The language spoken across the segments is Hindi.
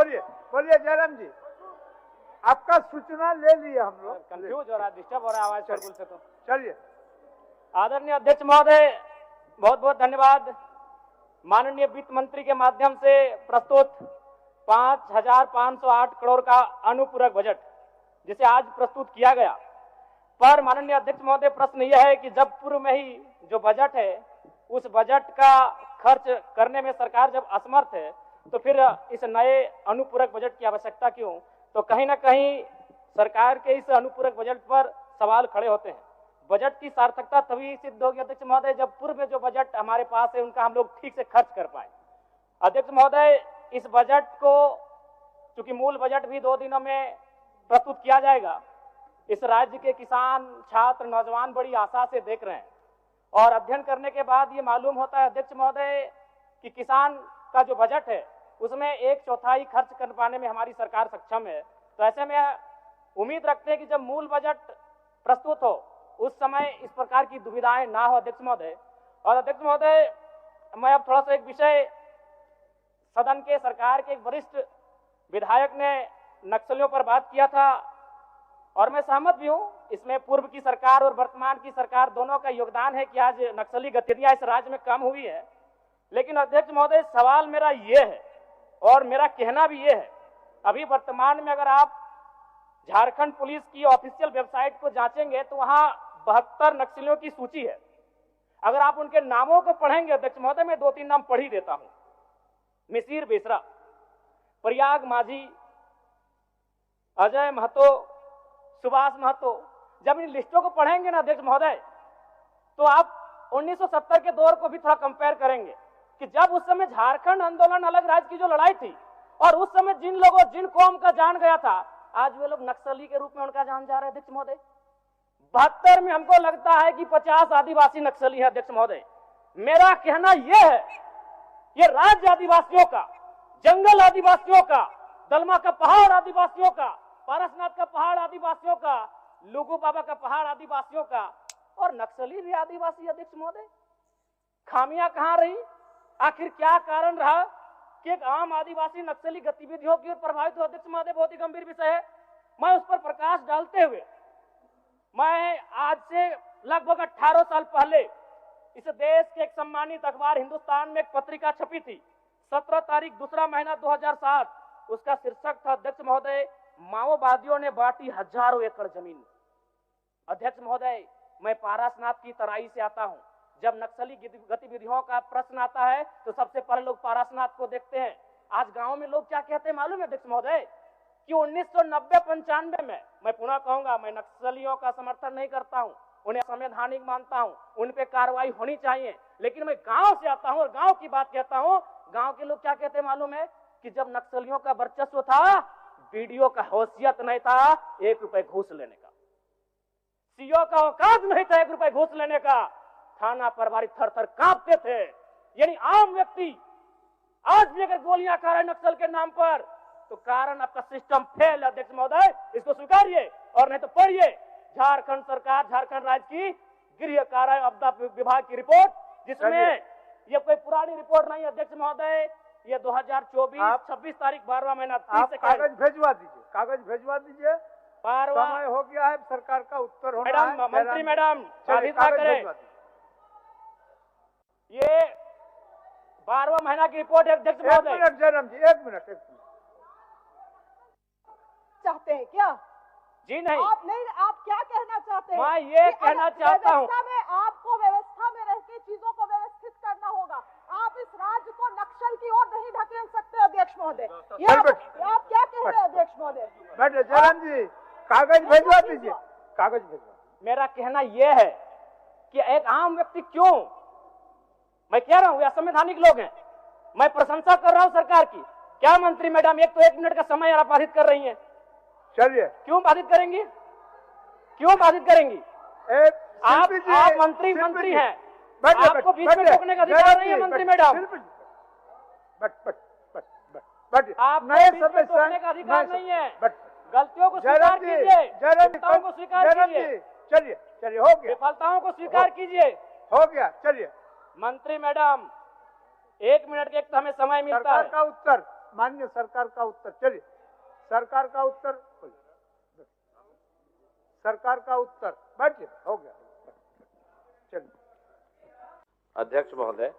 बोलिए बोलिए जयराम जी, आपका सूचना ले लिए हम लोग। कंफ्यूज हो रहा है, डिस्टर्ब हो रहा है आवाज शोरगुल से। तो चलिए। आदरणीय अध्यक्ष महोदय, बहुत बहुत धन्यवाद। माननीय वित्त मंत्री के माध्यम से प्रस्तुत 5,508 करोड़ का अनुपूरक बजट जिसे आज प्रस्तुत किया गया, पर माननीय अध्यक्ष महोदय प्रश्न यह है कि जब पूर्व में ही जो बजट है उस बजट का खर्च करने में सरकार जब असमर्थ है तो फिर इस नए अनुपूरक बजट की आवश्यकता क्यों? तो कहीं ना कहीं सरकार के इस अनुपूरक बजट पर सवाल खड़े होते हैं। बजट की सार्थकता तभी सिद्ध होगी अध्यक्ष महोदय जब पूर्व में जो बजट हमारे पास है उनका हम लोग ठीक से खर्च कर पाए। अध्यक्ष महोदय, इस बजट को चूंकि मूल बजट भी 2 दिनों में प्रस्तुत किया जाएगा, इस राज्य के किसान, छात्र, नौजवान बड़ी आशा से देख रहे हैं और अध्ययन करने के बाद ये मालूम होता है अध्यक्ष महोदय कि किसान का जो बजट है उसमें 1/4 खर्च कर पाने में हमारी सरकार सक्षम है। तो ऐसे में उम्मीद रखते हैं कि जब मूल बजट प्रस्तुत हो उस समय इस प्रकार की दुविधाएं ना हो अध्यक्ष महोदय। और अध्यक्ष महोदय, मैं अब थोड़ा सा एक विषय, सदन के सरकार के एक वरिष्ठ विधायक ने नक्सलियों पर बात किया था और मैं सहमत भी हूं, इसमें पूर्व की सरकार और वर्तमान की सरकार दोनों का योगदान है कि आज नक्सली गतिविधियां इस राज्य में कम हुई है। लेकिन अध्यक्ष महोदय, सवाल मेरा ये है और मेरा कहना भी ये है, अभी वर्तमान में अगर आप झारखंड पुलिस की ऑफिशियल वेबसाइट को जांचेंगे तो वहां 72 नक्सलियों की सूची है। अगर आप उनके नामों को पढ़ेंगे अध्यक्ष महोदय, मैं 2-3 नाम पढ़ ही देता हूं। मिसिर बेसरा, प्रयाग माझी, अजय महतो, सुभाष महतो। जब इन लिस्टों को पढ़ेंगे ना अध्यक्ष महोदय तो आप 1970 के दौर को भी थोड़ा कंपेयर करेंगे कि जब उस समय झारखंड आंदोलन, अलग राज्य की जो लड़ाई थी और उस समय जिन लोगों, जिन कौम का जान गया था, आज वे लोग नक्सली के रूप में उनका जान जा रहा है अध्यक्ष महोदय। 72 में हमको लगता है कि 50 आदिवासी नक्सली है अध्यक्ष महोदय। मेरा कहना यह है, ये राज्य आदिवासियों का, जंगल आदिवासियों का, दलमा का पहाड़ आदिवासियों का, पारसनाथ का पहाड़ आदिवासियों का, लुगू बाबा का पहाड़ आदिवासियों का और नक्सली भी आदिवासी अध्यक्ष महोदय। खामियां कहां रही? आखिर क्या कारण रहा कि एक आम आदिवासी नक्सली गतिविधियों की ओर प्रभावित हो? अध्यक्ष महोदय, बहुत ही गंभीर विषय है। मैं उस पर प्रकाश डालते हुए, मैं आज से लगभग 18 साल पहले इस देश के एक सम्मानित अखबार हिंदुस्तान में एक पत्रिका छपी थी, 17 तारीख 2रा महीना 2007। उसका शीर्षक था अध्यक्ष महोदय, माओवादियों ने बांटी हजारों एकड़ जमीन। अध्यक्ष महोदय, मैं पारसनाथ की तराई से आता हूं। जब नक्सली गतिविधियों का प्रश्न आता है तो सबसे पहले लोग पारसनाथ को देखते हैं। आज गांव में लोग क्या कहते हैं मालूम है अध्यक्ष महोदय कि 1990-95 में, मैं पुनः कहूंगा, मैं नक्सलियों का समर्थन नहीं करता हूं, उन्हें संवैधानिक मानता हूं, उन पे कार्रवाई होनी चाहिए, लेकिन मैं गांव से आता हूं और गांव की बात कहता हूं। गांव के लोग क्या कहते हैं मालूम है कि जब नक्सलियों का वर्चस्व था, वीडियो का हैसियत नहीं था 1 रुपए घूस लेने का, सीओ का औकात नहीं था 1 रुपए घूस लेने का, थाना प्रभारी थर-थर कांपते थे। यानी आम व्यक्ति आज भी अगर गोलियां खा रहे नक्सल के नाम पर तो कारण आपका सिस्टम फेल है अध्यक्ष महोदय, इसको स्वीकारिए और नहीं तो पढ़िए झारखंड सरकार, झारखंड राज्य की गृह कार्य आपदा विभाग की रिपोर्ट, जिसमें ये कोई पुरानी रिपोर्ट नहीं अध्यक्ष महोदय, ये 2024 26 तारीख 12वां महीना। कागज भेजवा दीजिए, कागज भेजवा दीजिए। समय हो गया है, सरकार का उत्तर होना है। मंत्री मैडम बाधित ना करें, ये 12वां महीना की रिपोर्ट है अध्यक्ष महोदय। 1 मिनट जयराम जी, 1 मिनट चाहते हैं क्या? जी नहीं, आप नहीं, आप क्या कहना चाहते हैं? मैं ये कहना चाहता हूँ, आपको व्यवस्था में रह के चीजों को व्यवस्थित करना होगा। आप इस राज्य को नक्सल की ओर नहीं ढकेल सकते अध्यक्ष महोदय। आप क्या कह रहे हैं अध्यक्ष महोदय? बैठे जयराम जी, कागज भेजवा दीजिए, कागज भेजवा। मेरा कहना यह है कि एक आम व्यक्ति क्यों, मैं कह रहा हूँ ये असंवैधानिक लोग हैं, मैं प्रशंसा कर रहा हूँ सरकार की। क्या मंत्री मैडम, एक तो 1 मिनट का समय आप बाधित कर रही हैं, चलिए। क्यों बाधित करेंगी, क्यों बाधित करेंगी? आप मंत्री हैं, आपको बीच में रोकने का अधिकार नहीं है मंत्री मैडम। आपको बीच में रोकने का अधिकार नहीं है। गलतियों को स्वीकार कीजिए, विफलताओं को स्वीकार कीजिए। चलिए चलिए, हो गया। विफलताओं को स्वीकार कीजिए, हो गया। चलिए मंत्री मैडम, 1 मिनट के एक तो हमें समय मिलता है। सरकार का उत्तर माननीय सरकार का उत्तर। चलिए, सरकार का उत्तर, सरकार का उत्तर। बैठिए, हो गया। चलिए। अध्यक्ष महोदय,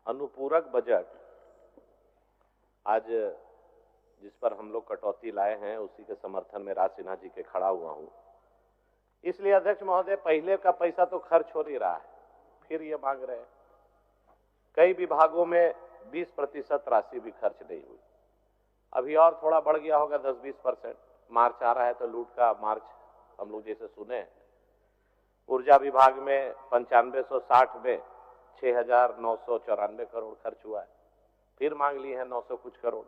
अनुपूरक बजट आज जिस पर हम लोग कटौती लाए हैं उसी के समर्थन में राज सिन्हा जी के खड़ा हुआ हूं। इसलिए अध्यक्ष महोदय, पहले का पैसा तो खर्च हो नहीं रहा है, फिर ये मांग रहे हैं। कई विभागों में 20% राशि भी खर्च नहीं हुई, अभी और थोड़ा बढ़ गया होगा 10-20%। मार्च आ रहा है तो लूट का मार्च हम लोग जैसे सुने। ऊर्जा विभाग में 9560 में 6994 करोड़ खर्च हुआ है, फिर मांग ली है 900 कुछ करोड़।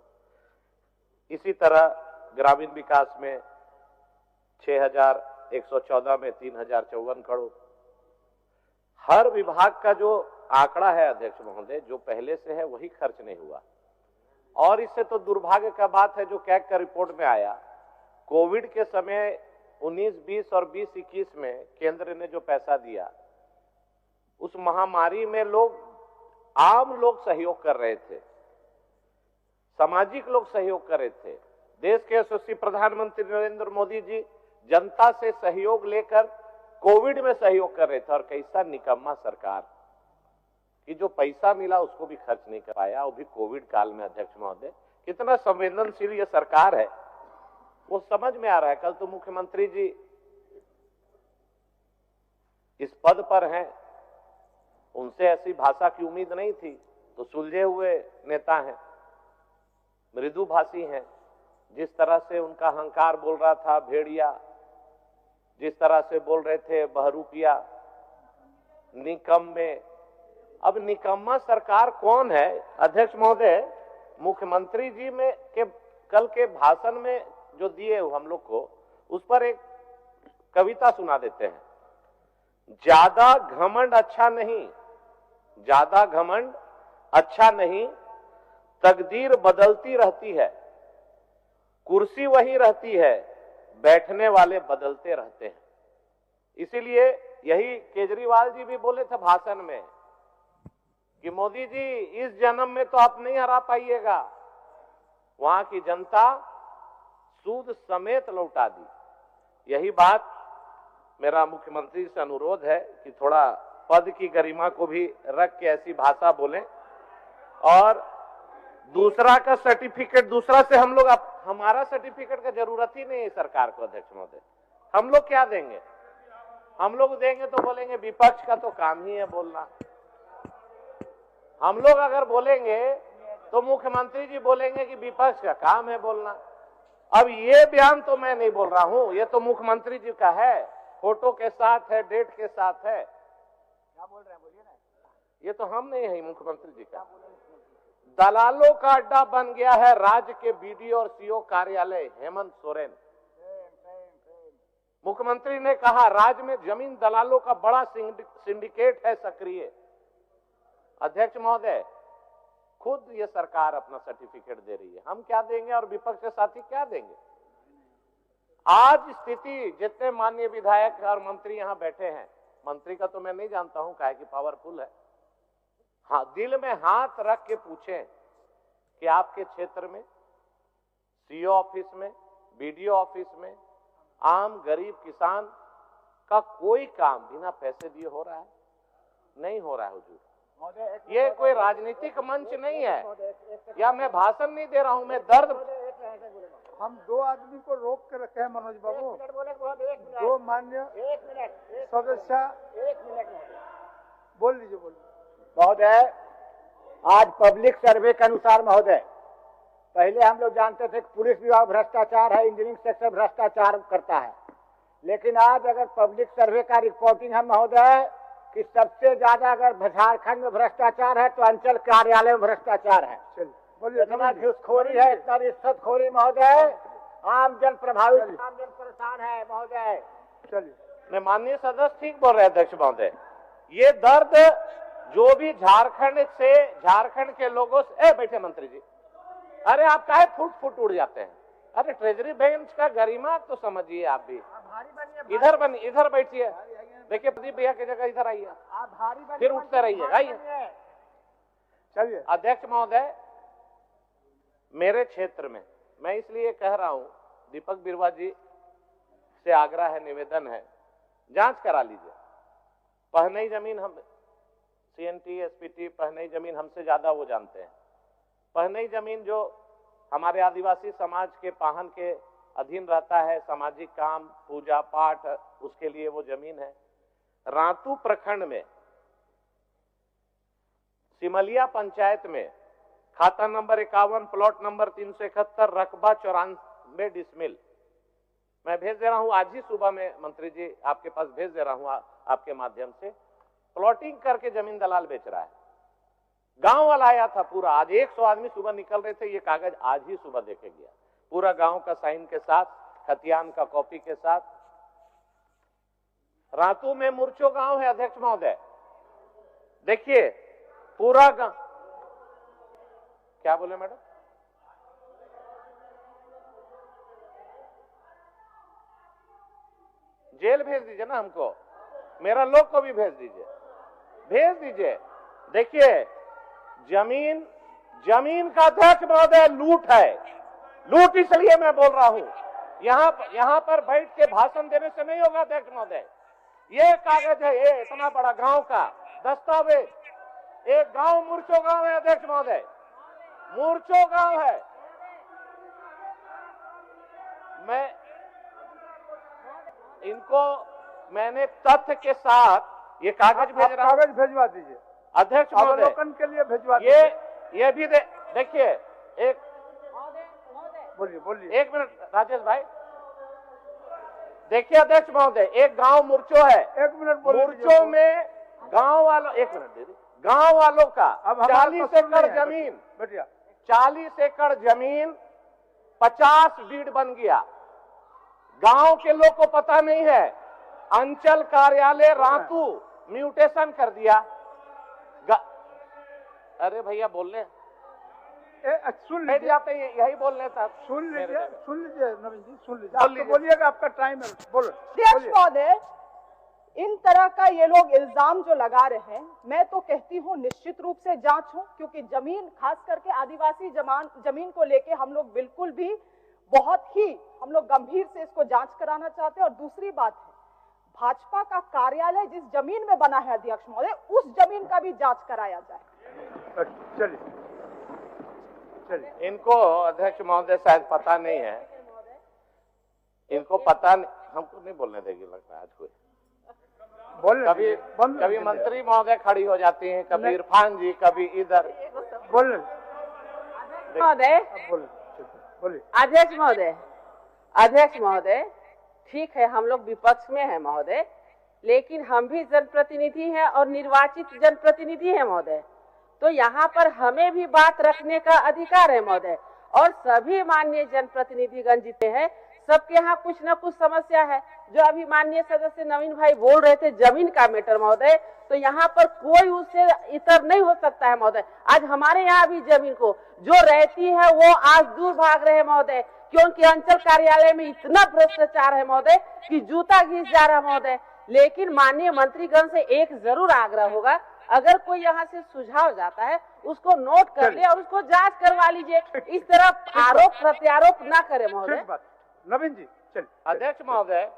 इसी तरह ग्रामीण विकास में 6114 में 3054 करोड़। हर विभाग का जो आंकड़ा है अध्यक्ष महोदय, जो पहले से है वही खर्च नहीं हुआ। और इससे तो दुर्भाग्य का बात है जो कैग का रिपोर्ट में आया, कोविड के समय 19-20 और 20-21 में केंद्र ने जो पैसा दिया, उस महामारी में आम लोग सहयोग कर रहे थे, सामाजिक लोग सहयोग कर रहे थे। देश के यशस्वी प्रधानमंत्री नरेंद्र मोदी जी जनता से सहयोग लेकर कोविड में सहयोग कर रहे थे, और कैसा निकम्मा सरकार कि जो पैसा मिला उसको भी खर्च नहीं कर पाया, वो भी कोविड काल में। अध्यक्ष महोदय, कितना संवेदनशील ये सरकार है वो समझ में आ रहा है। कल तो मुख्यमंत्री जी इस पद पर हैं, उनसे ऐसी भाषा की उम्मीद नहीं थी, तो सुलझे हुए नेता हैं, मृदुभाषी हैं। जिस तरह से उनका अहंकार बोल रहा था, भेड़िया, जिस तरह से बोल रहे थे बहरूपिया, निकम्मे। अब निकम्मा सरकार कौन है अध्यक्ष महोदय? मुख्यमंत्री जी में के कल के भाषण में जो दिए हम लोग को, उस पर एक कविता सुना देते हैं। ज्यादा घमंड अच्छा नहीं, ज्यादा घमंड अच्छा नहीं, तकदीर बदलती रहती है, कुर्सी वही रहती है, बैठने वाले बदलते रहते हैं। इसीलिए यही केजरीवाल जी भी बोले थे भाषण में कि मोदी जी इस जन्म में तो आप नहीं हरा पाइएगा। वहां की जनता सूद समेत लौटा दी। यही बात मेरा मुख्यमंत्री से अनुरोध है कि थोड़ा पद की गरिमा को भी रख के ऐसी भाषा बोलें। और दूसरा का सर्टिफिकेट, दूसरा से हम लोग, हमारा सर्टिफिकेट का जरूरत ही नहीं है सरकार को अध्यक्ष महोदय। हम लोग क्या देंगे? हम लोग देंगे तो बोलेंगे विपक्ष का तो काम ही है बोलना। हम लोग अगर बोलेंगे तो मुख्यमंत्री जी बोलेंगे कि विपक्ष का काम है बोलना। अब ये बयान तो मैं नहीं बोल रहा हूं, ये तो मुख्यमंत्री जी का है, फोटो के साथ है, डेट के साथ है। क्या बोल रहे हैं, बोलिए ना। ये तो हम नहीं है, मुख्यमंत्री जी का। दलालों का अड्डा बन गया है राज्य के बीडीओ और सीओ कार्यालय, हेमंत सोरेन। मुख्यमंत्री ने कहा राज्य में जमीन दलालों का बड़ा सिंडिकेट है सक्रिय। अध्यक्ष महोदय, खुद ये सरकार अपना सर्टिफिकेट दे रही है, हम क्या देंगे और विपक्ष के साथी क्या देंगे? आज स्थिति, जितने माननीय विधायक और मंत्री यहाँ बैठे हैं, मंत्री का तो मैं नहीं जानता हूं काहे कि पावरफुल है, हाँ, दिल में हाथ रख के पूछें कि आपके क्षेत्र में सीओ ऑफिस में, बीडीओ ऑफिस में आम गरीब किसान का कोई काम बिना पैसे दिए हो रहा है? नहीं हो रहा है हुजूर। ये कोई राजनीतिक मंच नहीं है, या मैं भाषण नहीं दे रहा हूं, मैं दर्द। हम दो आदमी को रोक के रखे हैं मनोज बाबू, दो मान्य सदस्य। बोल लीजिए, बोलिए महोदय। आज पब्लिक सर्वे के अनुसार महोदय, पहले हम लोग जानते थे कि पुलिस विभाग भ्रष्टाचार है, इंजीनियरिंग सेक्टर भ्रष्टाचार करता है, लेकिन आज अगर पब्लिक सर्वे का रिपोर्टिंग है महोदय कि सबसे ज्यादा अगर झारखंड में भ्रष्टाचार है तो अंचल कार्यालय में भ्रष्टाचार है। बोलिए। इतना घूसखोरी है, इतना रिश्वतखोरी महोदय, आम जन प्रभावित, आम जन परेशान है महोदय। चलिए, मैं माननीय सदस्य ठीक बोल रहे हैं अध्यक्ष महोदय। ये दर्द जो भी झारखंड के लोगों से, बैठे मंत्री जी, अरे आप काहे फुट उड़ जाते हैं? अरे ट्रेजरी बेंच का गरिमा तो समझिए आप भी। इधर बैठिए, देखिए प्रदीप भैया की जगह इधर आइए, आप भारी बड़ी फिर उठते रहिए। आइए चलिए अध्यक्ष महोदय, मेरे क्षेत्र में मैं इसलिए कह रहा हूं, दीपक बिरुवा जी से आग्रह है, निवेदन है, जांच करा लीजिए। पहनई जमीन हम सीएनटी एसपीटी पहनई जमीन हमसे ज्यादा वो जानते हैं। पहनई जमीन जो हमारे आदिवासी समाज के पाहन के अधीन रहता है, सामाजिक काम पूजा पाठ उसके लिए वो जमीन है। रातू प्रखंड में सिमलिया पंचायत में खाता नंबर 51 प्लॉट नंबर 371 रकबा 94 डिसमिल मैं भेज दे रहा हूं, आज ही सुबह में मंत्री जी आपके पास भेज दे रहा हूं आपके माध्यम से। प्लॉटिंग करके जमीन दलाल बेच रहा है। गांव वाला आया था पूरा, आज 100 आदमी सुबह निकल रहे थे, ये कागज आज ही सुबह देखे गया, पूरा गांव का साइन के साथ, खतियान का कॉपी के साथ। रातू में मुर्चो गांव है अध्यक्ष महोदय, देखिए पूरा गांव। क्या बोले मैडम? जेल भेज दीजिए ना हमको, मेरा लोग को भी भेज दीजिए, भेज दीजिए। देखिए जमीन का अध्यक्ष महोदय लूट है, लूट इसलिए मैं बोल रहा हूं, यहां पर बैठ के भाषण देने से नहीं होगा अध्यक्ष महोदय। ये कागज है, ये इतना बड़ा गांव का दस्तावेज, एक गांव मुर्चो गांव है अध्यक्ष महोदय, मुर्चो गांव है। मैं इनको मैंने तथ्य के साथ ये कागज भेज रहा हूं, कागज भेजवा दीजिए अध्यक्ष महोदय, अवलोकन के लिए भेजवा दीजिए। ये भी देखिए, एक बोलिए एक मिनट राजेश भाई, देखिए अध्यक्ष महोदय, एक गांव मुर्चो है, एक मिनट मुर्चो में गांव वालों, एक मिनट दीदी, गांव वालों का 40 एकड़ जमीन, 40 एकड़ जमीन 50 डीड बन गया। गांव के लोग को पता नहीं है, अंचल कार्यालय रातू म्यूटेशन कर दिया। अरे भैया बोलने सुन लीजिए, जाते हैं, यही बोलने था। सुन लीजिए नवीन जी, सुन लीजिए, आप तो बोलिएगा, आपका टाइम है, बोलो। अध्यक्ष महोदय, इन तरह का ये लोग इल्जाम जो लगा रहे हैं, मैं तो कहती हूँ निश्चित रूप से जांच हो, क्योंकि जमीन खास करके आदिवासी जमीन को लेके हम लोग बिल्कुल भी बहुत ही हम लोग गंभीर से इसको जांच कराना चाहते हैं। और दूसरी बात है, भाजपा का कार्यालय जिस जमीन में बना है अध्यक्ष महोदय, उस जमीन का भी जांच कराया जाए। चलिए इनको अध्यक्ष महोदय शायद पता नहीं है, इनको पता नहीं, हमको नहीं बोलने देगी लगता है आज कोई। कभी मंत्री महोदय खड़ी हो जाती हैं, कभी इरफान जी, कभी इधर। बोल महोदय, अध्यक्ष महोदय, ठीक है हम लोग विपक्ष में हैं महोदय, लेकिन हम भी जनप्रतिनिधि हैं और निर्वाचित जनप्रतिनिधि हैं महोदय, तो यहाँ पर हमें भी बात रखने का अधिकार है महोदय। और सभी माननीय जनप्रतिनिधिगण जीते हैं, सबके यहाँ कुछ न कुछ समस्या है। जो अभी माननीय सदस्य नवीन भाई बोल रहे थे जमीन का मैटर महोदय, तो यहाँ पर कोई उससे इतर नहीं हो सकता है महोदय। आज हमारे यहाँ भी जमीन को जो रहती है वो आज दूर भाग रहे हैं महोदय, क्योंकि अंचल कार्यालय में इतना भ्रष्टाचार है महोदय कि जूता घिस जा रहा है महोदय। लेकिन माननीय मंत्रीगण से एक जरूर आग्रह होगा, अगर कोई यहाँ से सुझाव जाता है उसको नोट कर ले और उसको जांच करवा लीजिए, इस तरह आरोप प्रत्यारोप ना करे महोदय। नवीन जी चलिए। अध्यक्ष महोदय,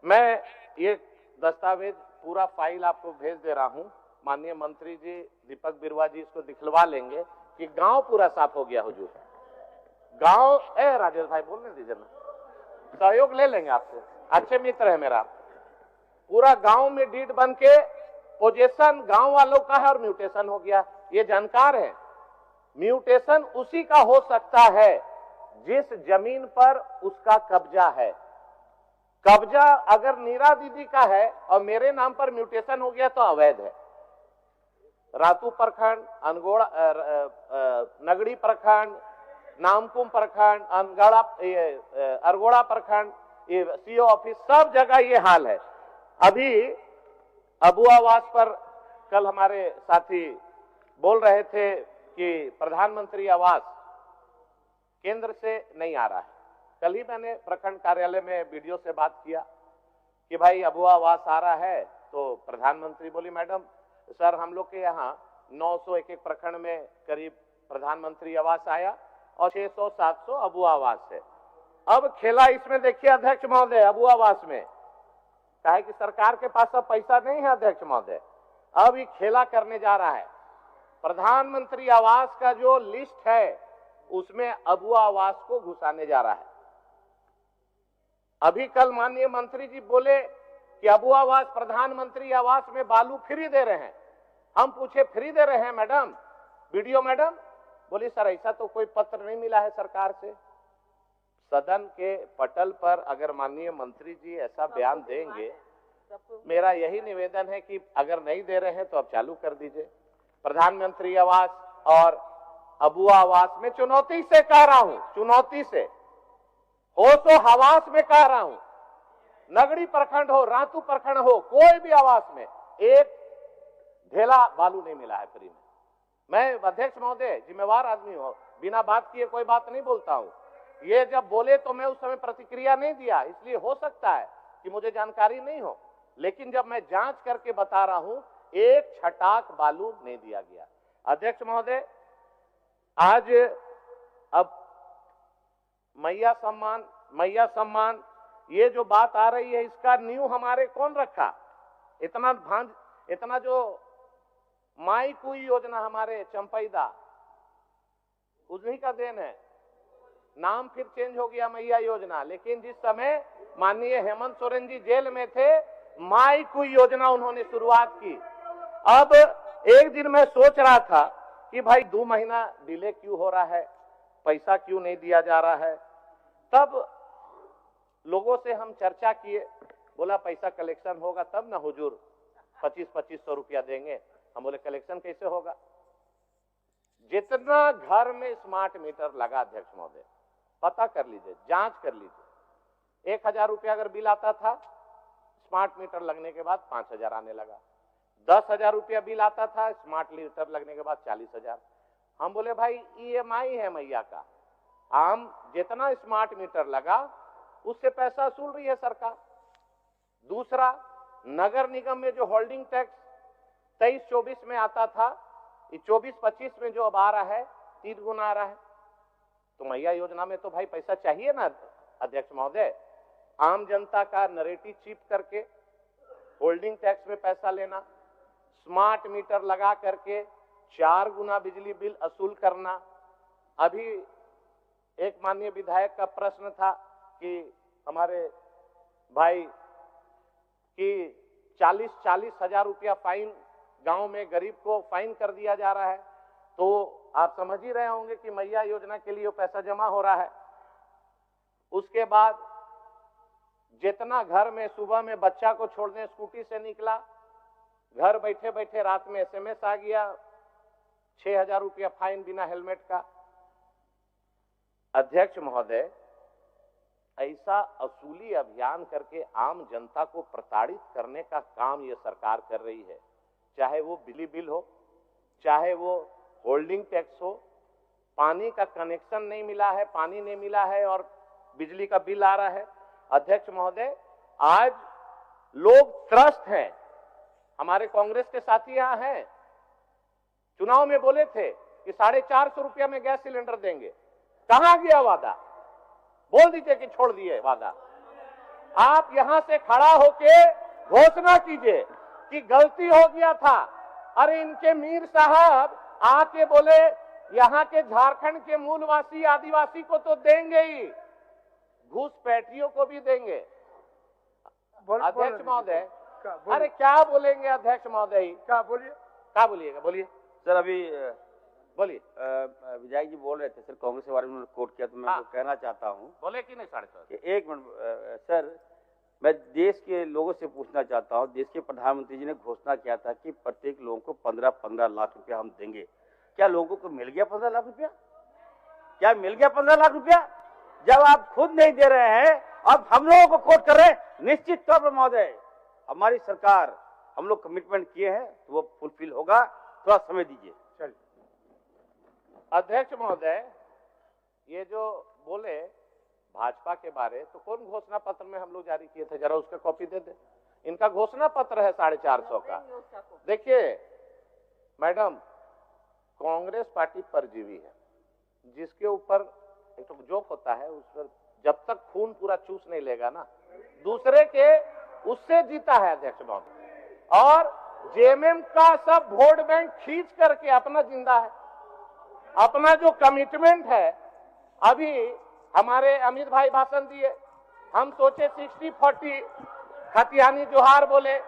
मैं ये दस्तावेज पूरा फाइल आपको भेज दे रहा हूँ, माननीय मंत्री जी दीपक बिरुवा जी इसको दिखलवा लेंगे कि गांव पूरा साफ हो गया हुजूर। गांव राजेश भाई बोलने दीजिए ना, सहयोग ले लेंगे आपसे, अच्छे मित्र है मेरा। पूरा गांव में डीड बन के पोजीशन गांव वालों का है और म्यूटेशन हो गया, ये जानकार है। म्यूटेशन उसी का हो सकता है जिस जमीन पर उसका कब्जा है। कब्जा अगर नीरा दीदी का है और मेरे नाम पर म्यूटेशन हो गया तो अवैध है। रातू प्रखंड, अनगोड़ा, नगड़ी प्रखंड, नामकुम प्रखंड, अरगोड़ा प्रखंड, ये सीओ ऑफिस, सब जगह ये हाल है। अभी अबू आवास पर कल हमारे साथी बोल रहे थे कि प्रधानमंत्री आवास केंद्र से नहीं आ रहा है। कल ही मैंने प्रखंड कार्यालय में वीडियो से बात किया कि भाई अबू आवास आ रहा है तो प्रधानमंत्री बोली, मैडम सर हम लोग के यहाँ 900 एक प्रखंड में करीब प्रधानमंत्री आवास आया और 600-700 अबू आवास है। अब खेला इसमें देखिए अध्यक्ष महोदय, अबू आवास में कहे कि सरकार के पास अब पैसा नहीं है अध्यक्ष महोदय, अब ये खेला करने जा रहा है। प्रधानमंत्री आवास का जो लिस्ट है उसमें अबू आवास को घुसाने जा रहा है। अभी कल माननीय मंत्री जी बोले कि अबू आवास प्रधानमंत्री आवास में बालू फ्री दे रहे हैं। हम पूछे फ्री दे रहे हैं मैडम, वीडियो मैडम? बोली सर ऐसा तो कोई पत्र नहीं मिला है सरकार से। सदन के पटल पर अगर माननीय मंत्री जी ऐसा बयान देंगे, मेरा यही निवेदन है कि अगर नहीं दे रहे हैं तो अब चालू कर दीजिए। प्रधानमंत्री आवास और अबू आवास में चुनौती से कह रहा हूं, चुनौती से, हो तो हवास में कह रहा हूं, नगड़ी प्रखंड हो, रातू प्रखंड हो, कोई भी आवास में एक ढेला बालू नहीं मिला है फ्री में। मैं अध्यक्ष महोदय जिम्मेवार आदमी हूं, बिना बात किए कोई बात नहीं बोलता हूं। ये जब बोले तो मैं उस समय प्रतिक्रिया नहीं दिया, इसलिए हो सकता है कि मुझे जानकारी नहीं हो, लेकिन जब मैं जांच करके बता रहा हूं एक छटाक बालू नहीं दिया गया। अध्यक्ष महोदय आज अब मैया सम्मान ये जो बात आ रही है, इसका नींव हमारे कौन रखा? इतना जो माई कुई योजना हमारे चंपईदा, उन्हीं का देन है। नाम फिर चेंज हो गया मैया योजना, लेकिन जिस समय माननीय हेमंत सोरेन जी जेल में थे, माई कुई योजना उन्होंने शुरुआत की। अब एक दिन मैं सोच रहा था कि भाई 2 महीना डिले क्यों हो रहा है, पैसा क्यों नहीं दिया जा रहा है। तब लोगों से हम चर्चा किए, बोला पैसा कलेक्शन होगा तब ना हुजूर 2500 रुपया देंगे। हम बोले कलेक्शन कैसे होगा? जितना घर में स्मार्ट मीटर लगा अध्यक्ष महोदय, पता कर लीजिए, जांच कर लीजिए, 1000 रुपया अगर बिल आता था, स्मार्ट मीटर लगने के बाद 5000 आने लगा। 10,000 रुपया बिल आता था, स्मार्ट मीटर लगने के बाद 40,000। हम बोले भाई EMI है मैया का, आम जितना स्मार्ट मीटर लगा उससे पैसा वसूल रही है सरकार। दूसरा, नगर निगम में जो होल्डिंग टैक्स 23-24 में आता था, 24-25 में जो अब आ रहा है 3 गुना आ रहा है। तो मैया योजना में तो भाई पैसा चाहिए ना अध्यक्ष महोदय। आम जनता का नरेटिव चीप करके होल्डिंग टैक्स में पैसा लेना, स्मार्ट मीटर लगा करके 4 गुना बिजली बिल वसूल करना। अभी एक माननीय विधायक का प्रश्न था कि हमारे भाई कि 40 हजार रुपया फाइन गांव में गरीब को फाइन कर दिया जा रहा है। तो आप समझ ही रहे होंगे कि मैया योजना के लिए वो पैसा जमा हो रहा है। उसके बाद जितना घर में सुबह में बच्चा को छोड़ने स्कूटी से निकला, घर बैठे बैठे रात में SMS आ गया 6000 रुपया फाइन बिना हेलमेट का। अध्यक्ष महोदय, ऐसा असूली अभियान करके आम जनता को प्रताड़ित करने का काम ये सरकार कर रही है। चाहे वो बिजली बिल हो, चाहे वो होल्डिंग टैक्स हो, पानी का कनेक्शन नहीं मिला है, पानी नहीं मिला है और बिजली का बिल आ रहा है। अध्यक्ष महोदय, आज लोग त्रस्त हैं। हमारे कांग्रेस के साथी यहां हैं, चुनाव में बोले थे कि 450 रुपया में गैस सिलेंडर देंगे। कहां गया वादा? बोल दीजिए कि छोड़ दिए वादा। आप यहां से खड़ा होके घोषणा कीजिए कि गलती हो गया था। अरे इनके मीर साहब आके बोले यहां के झारखंड के मूलवासी आदिवासी को तो देंगे ही, घुसपैठियों को भी देंगे। अध्यक्ष महोदय, अरे क्या बोलेंगे अध्यक्ष महोदय? क्या बोलिएगा? बोलिए सर। अभी बोलिए। विधायक जी बोल रहे थे सर, कांग्रेस के बारे में उन्होंने कोट किया, तो मैं कहना चाहता हूँ। बोले कि नहीं? 4.5 एक मिनट सर, मैं देश के लोगों से पूछना चाहता हूँ। देश के प्रधानमंत्री जी ने घोषणा किया था कि प्रत्येक लोगों को 15-15 लाख रुपया हम देंगे। क्या लोगों को मिल गया 15 लाख रुपया? क्या मिल गया 15 लाख रुपया? जब आप खुद नहीं दे रहे हैं, अब हम लोगों को कोट कर रहे हैं। निश्चित तौर पर महोदय, हमारी सरकार, हम लोग कमिटमेंट किए हैं तो वो फुलफिल होगा। थोड़ा समय दीजिए। चलिए। अध्यक्ष महोदय, ये जो बोले भाजपा के बारे, तो कौन घोषणा पत्र में हम लोग जारी किए थे? जरा उसका कॉपी दे दे। इनका घोषणा पत्र है 450 का। देखिए मैडम, कांग्रेस पार्टी परजीवी है, जिसके ऊपर एक तो जोक होता है, उस पर जब तक खून पूरा चूस नहीं लेगा ना, दूसरे के उससे जीता है अध्यक्ष महोदय। और जेएमएम का सब वोट बैंक खींच करके अपना जिंदा है, अपना जो कमिटमेंट है। अभी हमारे अमित भाई भाषण दिए, हम सोचे 60-40 खतियानी जोहार बोले,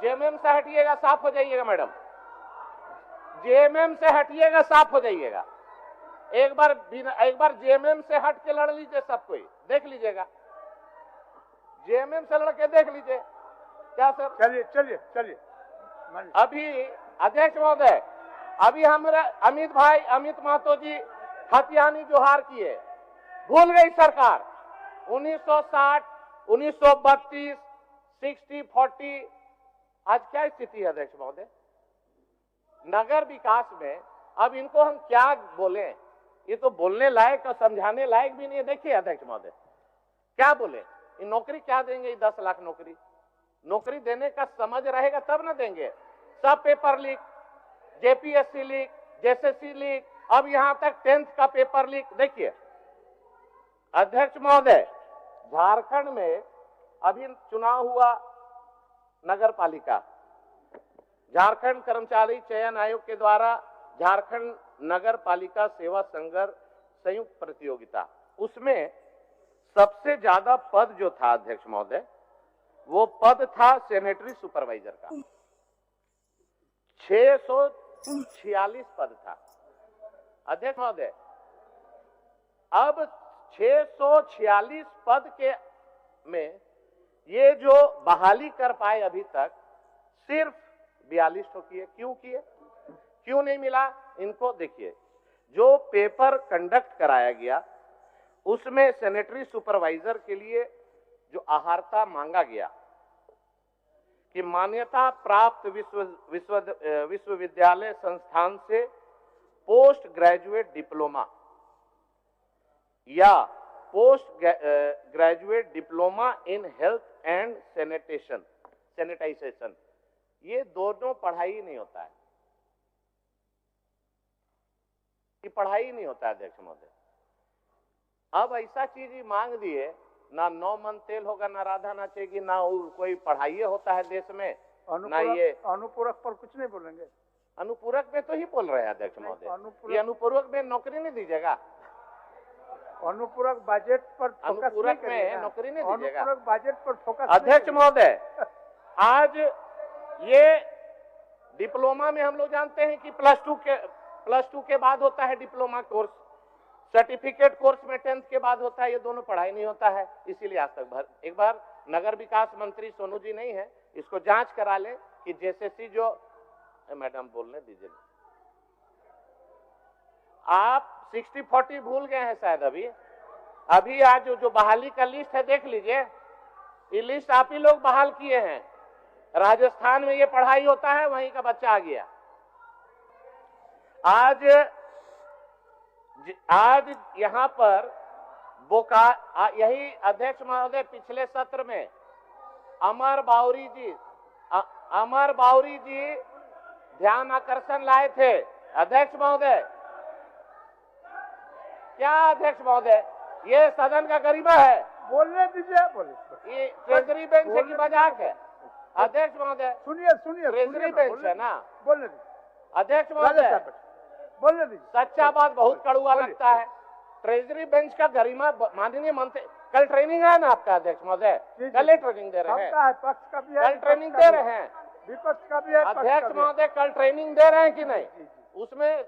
जेएमएम से हटिएगा साफ हो जाइएगा मैडम, जेएमएम से हटिएगा साफ हो जाइएगा। एक बार जेएमएम से हट के लड़ लीजिए, सब कोई देख लीजिएगा, जेएमएम से लड़के देख लीजिए। क्या सर? चलिए चलिए चलिए। अभी अध्यक्ष महोदय, अभी हमारा अमित महतो जी खतियानी जोहार किए, भूल गई सरकार 1960, 1932, 60-40। आज क्या स्थिति है अध्यक्ष महोदय नगर विकास में? अब इनको हम क्या बोले, ये तो बोलने लायक और समझाने लायक भी नहीं है। देखिए अध्यक्ष महोदय, क्या बोले, ये नौकरी क्या देंगे? 10 लाख नौकरी देने का समझ रहेगा तब ना देंगे। सब paper leak, JPSC leak, JSSC leak, अब यहां तक 10th का पेपर लीक। देखिए अध्यक्ष महोदय, झारखंड में अभी चुनाव हुआ नगर पालिका, झारखंड कर्मचारी चयन आयोग के द्वारा झारखंड नगर पालिका सेवा संघर्ष संयुक्त प्रतियोगिता, उसमें सबसे ज्यादा पद जो था अध्यक्ष महोदय, वो पद था सैनिटरी सुपरवाइजर का, 646 पद था अध्यक्ष महोदय। अब 646 पद के में ये जो बहाली कर पाए अभी तक सिर्फ 42 तो किए। क्यों नहीं मिला इनको? देखिए, जो पेपर कंडक्ट कराया गया उसमें सैनिटरी सुपरवाइजर के लिए जो आहारता मांगा गया कि मान्यता प्राप्त विश्वविद्यालय संस्थान से पोस्ट ग्रेजुएट डिप्लोमा या post graduate diploma in health and sanitization, ये दोनों पढ़ाई नहीं होता है, ये पढ़ाई नहीं होता है अध्यक्ष महोदय। अब ऐसा चीज ही मांग दिए, ना 9 मन तेल होगा, ना राधा नाचेगी, ना कोई पढ़ाई होता है देश में, ना ये अनुपूरक पर कुछ नहीं बोलेंगे। अनुपूरक में तो ही बोल रहे हैं अध्यक्ष महोदय, ये अनुपूरक में नौकरी नहीं दीजिएगा, अनुपूरक बजट पर अनुपूरक में नौकरी नहीं दीजिएगा, अनुपूरक बजट पर फोकस। अध्यक्ष महोदय, आज ये डिप्लोमा में हम लोग जानते हैं कि प्लस टू के बाद होता है डिप्लोमा कोर्स, सर्टिफिकेट कोर्स में 10th के बाद होता है, ये दोनों पढ़ाई नहीं होता है। इसीलिए आज तक एक बार नगर विकास मंत्री सोनू जी नहीं है, इसको जांच करा ले कि जेएसएससी जो मैडम बोलने दीजिए, आप 60-40 भूल गए हैं शायद। अभी आज जो बहाली का लिस्ट है देख लीजिए, ये लिस्ट आप ही लोग बहाल किए हैं। राजस्थान में ये पढ़ाई होता है, वहीं का बच्चा आ गया। आज यहाँ पर यही अध्यक्ष महोदय पिछले सत्र में अमर बाउरी जी ध्यान आकर्षण लाए थे अध्यक्ष महोदय। क्या अध्यक्ष महोदय, ये सदन का गरिमा है, बोलने दीजिए। बोले ये ट्रेजरी बेंच है कि मजाक है अध्यक्ष महोदय? सुनिए ट्रेजरी बेंच है ना, बोलने दीजिए अध्यक्ष महोदय। बोलने दीजिए। सच्चा बात बहुत कड़वा लगता है, ट्रेजरी बेंच का गरिमा माननीय मंत्री, कल ट्रेनिंग है ना आपका अध्यक्ष महोदय, कल ट्रेनिंग दे रहे हैं, पक्ष का भी है, कल ट्रेनिंग दे रहे हैं, विपक्ष का भी है, अध्यक्ष महोदय कल ट्रेनिंग दे रहे हैं कि नहीं? उसमें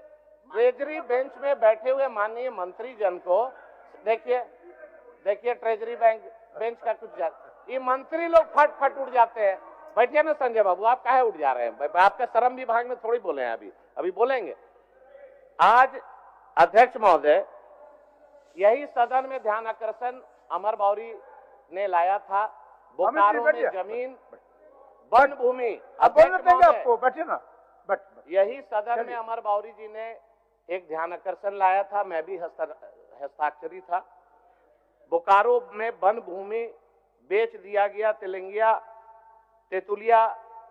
ट्रेजरी बेंच में बैठे हुए माननीय मंत्री जन को देखिए ट्रेजरी बेंच का कुछ, ये मंत्री लोग फट उड़ जाते हैं। बैठिए ना संजय बाबू, आप काहे उठ जा रहे हैं? आपके श्रम विभाग में थोड़ी बोले हैं, अभी बोलेंगे। आज अध्यक्ष महोदय, यही सदन में ध्यान आकर्षण अमर बाउरी ने लाया था, बोकारो में जमीन वन भूमि, आपको बैठिए ना, यही सदन में अमर बाउरी जी ने एक ध्यान आकर्षण लाया था, मैं भी हस्ताक्षरी था। बोकारो में वन भूमि बेच दिया गया तेलंगिया तेतुलिया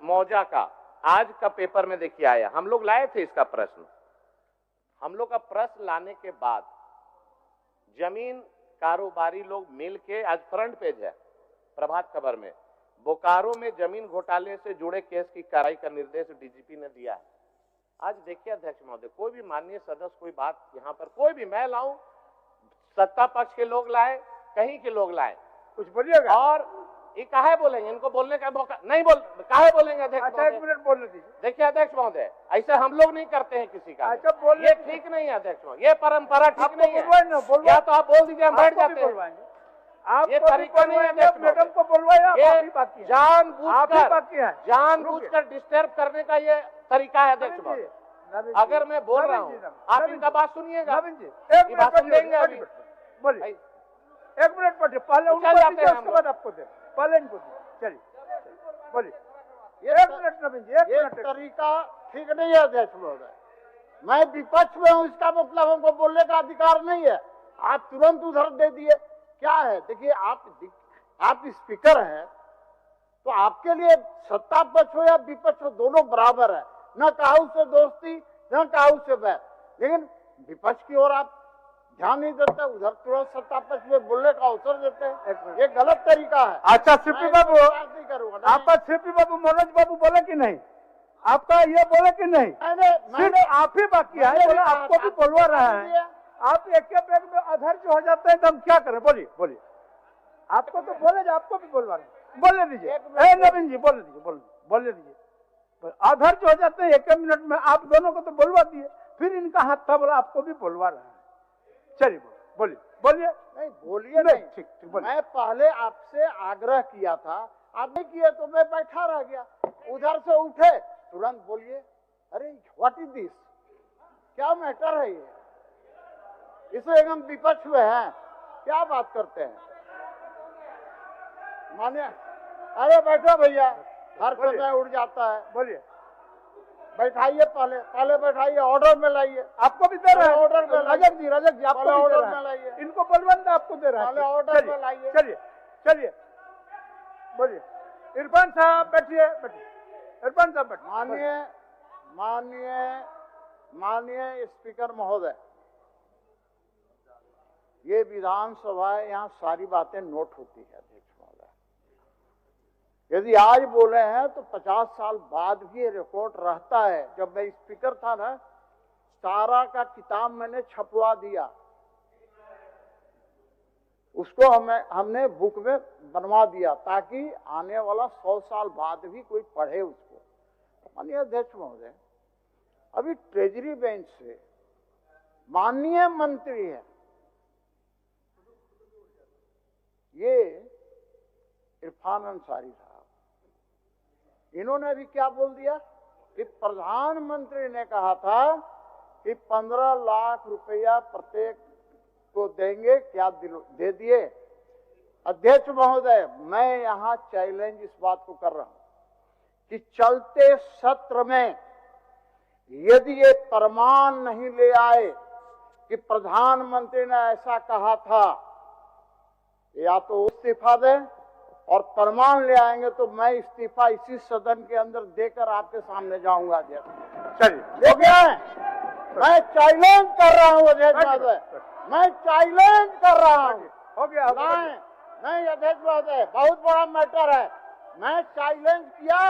मौजा का, आज का पेपर में देखिए आया। हम लोग लाए थे इसका प्रश्न। हम लोग का प्रश्न लाने के बाद जमीन कारोबारी लोग मिल के, आज फ्रंट पेज है प्रभात खबर में, बोकारो में जमीन घोटाले से जुड़े केस की कार्रवाई का निर्देश डीजीपी ने दिया है। आज देखिए अध्यक्ष महोदय, कोई भी माननीय सदस्य कोई बात यहाँ पर कोई भी मैं लाऊं, सत्ता पक्ष के लोग लाए, कहीं के लोग लाए, कुछ बोलिएगा और ये काहे बोलेंगे, इनको बोलने का मौका नहीं, काहे बोलेंगे अध्यक्ष अच्छा, 1 मिनट बोलने दीजिए। देखिए अध्यक्ष महोदय, ऐसे हम लोग नहीं करते हैं किसी का। अच्छा, बोलने ये ठीक नहीं है अध्यक्ष महोदय, ये परंपरा ठीक नहीं है। बोलवाए या तो आप बोल दीजिए, हम बैठ जाते हैं। आप ये तरीका नहीं है अध्यक्ष महोदय। मैडम को बोलवाए, आप ये ही बाकी हैं। आप ही बाकी हैं। जानबूझकर डिस्टर्ब करने का ये तरीका है अध्यक्ष महोदय। अगर मैं बोल रहा हूँ, आप इनका बात सुनिएगा, भाषण देंगे अभी। बोलिए, 1 मिनट पढ़िए, पहले उनको दीजिए, उसके बाद आपको दे, पहले इनको दीजिए। चलिए बोलिए, 1 मिनट नवीन जी, 1 मिनट। तरीका ठीक नहीं है अध्यक्ष महोदय। मैं विपक्ष में हूँ, इसका मतलब हमको बोलने का अधिकार नहीं है। आप तुरंत उधर दे दिए, क्या है? देखिए, आप स्पीकर हैं, तो आपके लिए सत्ता पक्ष हो या विपक्ष हो, दोनों बराबर है। न काहू से दोस्ती, न काहू से बैर। लेकिन विपक्ष की ओर आप ध्यान नहीं देते, उधर तुरंत सत्ता पक्ष में बोलने का अवसर देते हैं। ये गलत तरीका है। अच्छा, सीपी बाबू, आपका सीपी बाबू मनोज बाबू बोले कि नहीं? आपका ये बोले कि नहीं? मैंने आप ही बाकी है, बोले आपको भी बोलवा रहा है। आप एक बैग में अधर्ज हो जाते हैं तो हम क्या करें? बोलिए बोलिए, आपको तो बोले, आपको भी बोलवा रहे, बोलने दीजिए। नवीन जी बोलने दीजिए, बोलने दीजिए। अधर्ज हो जाते हैं 1 मिनट में, आप दोनों को तो बोलवा दिए, फिर इनका हाथ था, बोला आपको भी बोलवा रहा है। चलिए बोलिए बोलिए। नहीं बोलिए नहीं, ठीक। मैं पहले आपसे आग्रह किया था, आप नहीं किए तो मैं बैठा रह गया। उधर से उठे, तुरंत बोलिए। अरे व्हाट इज दिस, क्या मैटर है ये? इसमें हम विपक्ष में हैं, क्या बात करते हैं? मानिए, अरे बैठो भैया, हर समय उड़ जाता है। बोलिए, बैठाइए, पहले बैठाइए, ऑर्डर में लाइए। आपको भी दे रहा है ऑर्डर में। रजक जी आपको भी दे ऑर्डर रहा में है, लाइए। इनको बलवंत आपको दे रहा है। पहले ऑर्डर में लाइए। चलिए चलिए बोलिए। इरफान साहब बैठिए, इरफान साहब बैठिए। माननीय स्पीकर महोदय, ये विधानसभा है, यहाँ सारी बातें नोट होती है अध्यक्ष महोदय। यदि आज बोले हैं तो 50 साल बाद भी ये रिकॉर्ड रहता है। जब मैं स्पीकर था ना, सारा का किताब मैंने छपवा दिया, उसको हमने बुक में बनवा दिया, ताकि आने वाला 100 साल बाद भी कोई पढ़े उसको। माननीय अध्यक्ष महोदय, अभी ट्रेजरी बेंच से माननीय मंत्री है, ये इरफान अंसारी साहब, इन्होंने भी क्या बोल दिया कि प्रधानमंत्री ने कहा था कि 15 लाख रुपया प्रत्येक को देंगे, क्या दे दिए? अध्यक्ष महोदय, मैं यहाँ चैलेंज इस बात को कर रहा हूं कि चलते सत्र में यदि ये प्रमाण नहीं ले आए कि प्रधानमंत्री ने ऐसा कहा था, या तो इस्तीफा दें, और प्रमाण ले आएंगे तो मैं इस्तीफा इसी सदन के अंदर देकर आपके सामने जाऊंगा। चलिए, देखिए, मैं चैलेंज कर रहा हूँ अध्यक्ष महोदय, मैं चैलेंज कर रहा हूँ। हो गया। नहीं अध्यक्ष महोदय, बहुत बड़ा मैटर है। मैं चैलेंज किया,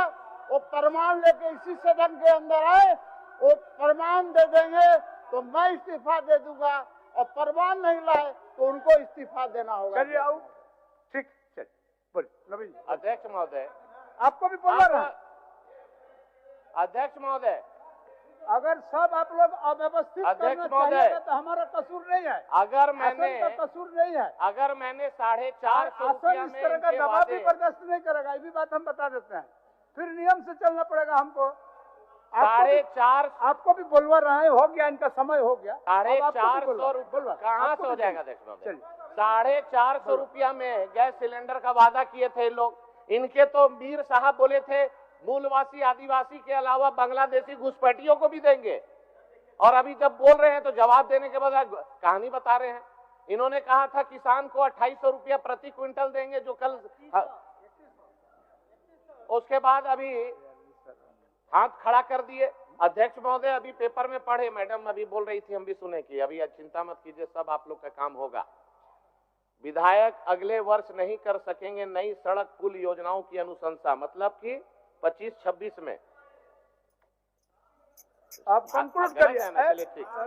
वो प्रमाण लेके इसी सदन के अंदर आए, वो प्रमाण दे देंगे तो मैं इस्तीफा दे दूंगा, और प्रमाण नहीं लाए तो उनको इस्तीफा देना होगा। चलिए आओ, ठीक, चलिए बोलिए नवीन जी। अध्यक्ष महोदय, आपको भी बोलना रहा। अध्यक्ष महोदय, अगर सब आप लोग अव्यवस्थित अध्यक्ष करना महोदय, चाहिए तो हमारा कसूर नहीं है, अगर आसन का कसूर नहीं है। अगर मैंने 450 आसन इस तरह का दबाव भी बर्दाश्त नहीं करेगा, ये भी बात हम बता देते हैं। फिर नियम से चलना पड़ेगा हमको। 450 आपको भी बोलवा रहा है, हो गया, इनका समय हो गया। 450 रुपया कहाँ से हो जाएगा अध्यक्ष महोदय? 450 रुपया में गैस सिलेंडर का वादा किए थे लोग। इनके तो मीर साहब बोले थे मूलवासी आदिवासी के अलावा बांग्लादेशी घुसपैठियों को भी देंगे, और अभी जब बोल रहे हैं तो जवाब देने के बाद कहानी बता रहे हैं। इन्होंने कहा था किसान को 2800 रुपया प्रति क्विंटल देंगे, जो कल उसके बाद अभी हाथ खड़ा कर दिए। अध्यक्ष महोदय, अभी पेपर में पढ़े, मैडम अभी बोल रही थी, हम भी सुने कि अभी चिंता मत कीजिए, सब आप लोग का काम होगा। विधायक अगले वर्ष नहीं कर सकेंगे नई सड़क पुल योजनाओं की अनुशंसा, मतलब कि 25-26 में। आप कंक्लूड करिए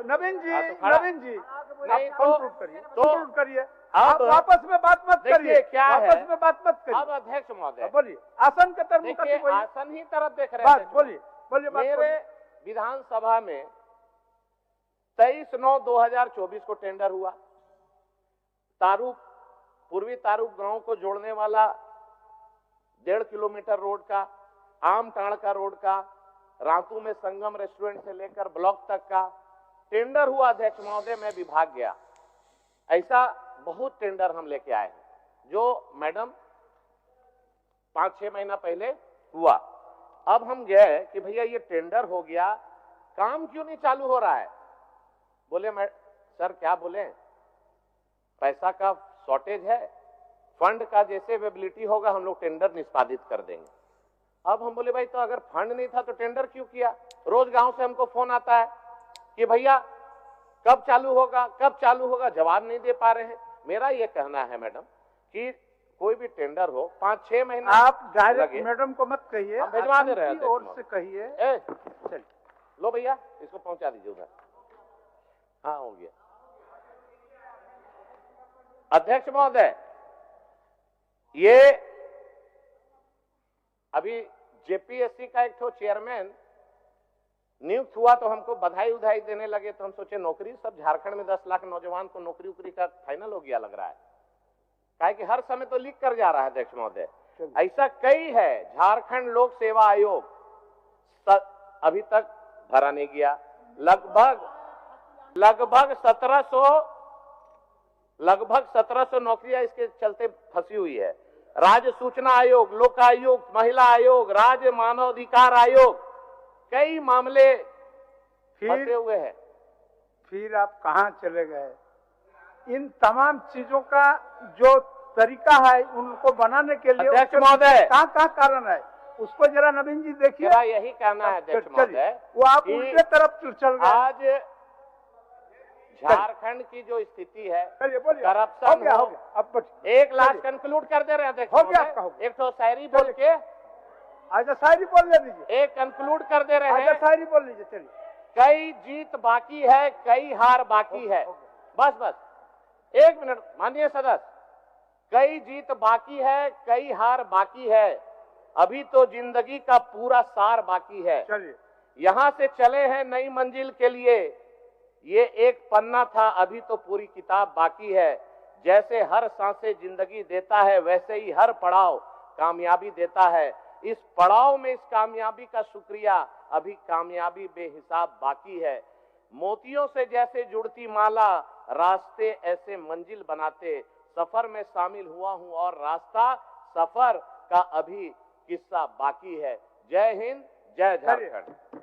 नवीन जी, नवीन जी नहीं कंक्लूड करिए, कंक्लूड करिए। अब आप आपस में बात मत करिए, क्या है, आपस में बात मत करिए। अब अध्यक्ष महोदय बोलिए, आसन के तरफ देखिए, आसन ही तरफ देख रहे बात हैं। बोलिए, बोलिए बात मेरे विधानसभा में 23/9/2024 को टेंडर हुआ। तारूप, पूर्वी तारूप गांव को जोड़ने वाला 1.5 किलोमीटर रोड का, आम टाणका रोड का, रातू में संगम रेस्टोरेंट से लेकर ब्लॉक तक का टेंडर हुआ। अध्यक्ष महोदय, मैं विभाग गया, ऐसा बहुत टेंडर हम लेके आए हैं, जो मैडम 5-6 महीना पहले हुआ। अब हम गए कि भैया ये टेंडर हो गया, काम क्यों नहीं चालू हो रहा है? बोले मैं सर क्या बोले, पैसा का शॉर्टेज है, फंड का जैसे अवेलेबिलिटी होगा हम लोग टेंडर निष्पादित कर देंगे। अब हम बोले भाई तो अगर फंड नहीं था तो टेंडर क्यों किया? रोज गांव से हमको फोन आता है कि भैया कब चालू होगा, कब चालू होगा, जवाब नहीं दे पा रहे हैं। मेरा ये कहना है मैडम कि कोई भी टेंडर हो 5-6 महीना आप डायरेक्ट मैडम को मत कहिए, हम भिजवा दे रहे हैं और से कहिए। चल लो भैया, इसको पहुंचा दीजिए उधर। हाँ हो गया। अध्यक्ष महोदय, ये अभी जेपीएससी का एक तो चेयरमैन नियुक्त हुआ तो हमको बधाई उधाई देने लगे, तो हम सोचे नौकरी, सब झारखंड में 10 लाख नौजवान को नौकरी उकरी का फाइनल हो गया लग रहा है, काहे कि हर समय तो लीक कर जा रहा है। अध्यक्ष महोदय, ऐसा कई है, झारखंड लोक सेवा आयोग अभी तक भरा नहीं गया, लगभग 1700 नौकरियां इसके चलते फंसी हुई है। राज्य सूचना आयोग, लोकायुक्त, महिला आयोग, राज्य मानवाधिकार आयोग, कई मामले फंसे हुए हैं। फिर आप कहां चले गए? इन तमाम चीजों का जो तरीका है उनको बनाने के लिए अध्यक्ष महोदय, कहाँ कारण है उसको जरा नवीन जी देखिए। मेरा यही कहना है अध्यक्ष महोदय, वो आप उल्टे तरफ चल गए। आज झारखंड की जो स्थिति है, करप्शन हो गया। एक लास्ट कंक्लूड कर दे रहे हैं अध्यक्ष महोदय, एक तो शायरी बोल के आजा शायरी बोल दीजिए, एक कंक्लूड कर दे रहे हैं, शायरी बोल लीजिए। चलिए, कई जीत बाकी है, कई हार बाकी है। बस 1 मिनट माननीय सदस्य, कई जीत बाकी है, कई हार बाकी है, अभी तो जिंदगी का पूरा सार बाकी है। चलिए, यहाँ से चले हैं नई मंजिल के लिए, ये एक पन्ना था, अभी तो पूरी किताब बाकी है। जैसे हर सांसें जिंदगी देता है, वैसे ही हर पड़ाव कामयाबी देता है। इस पड़ाव में इस कामयाबी का शुक्रिया, अभी कामयाबी बेहिसाब बाकी है। मोतियों से जैसे जुड़ती माला, रास्ते ऐसे मंजिल बनाते, सफर में शामिल हुआ हूं और रास्ता सफर का अभी किस्सा बाकी है। जय हिंद, जय झारखंड।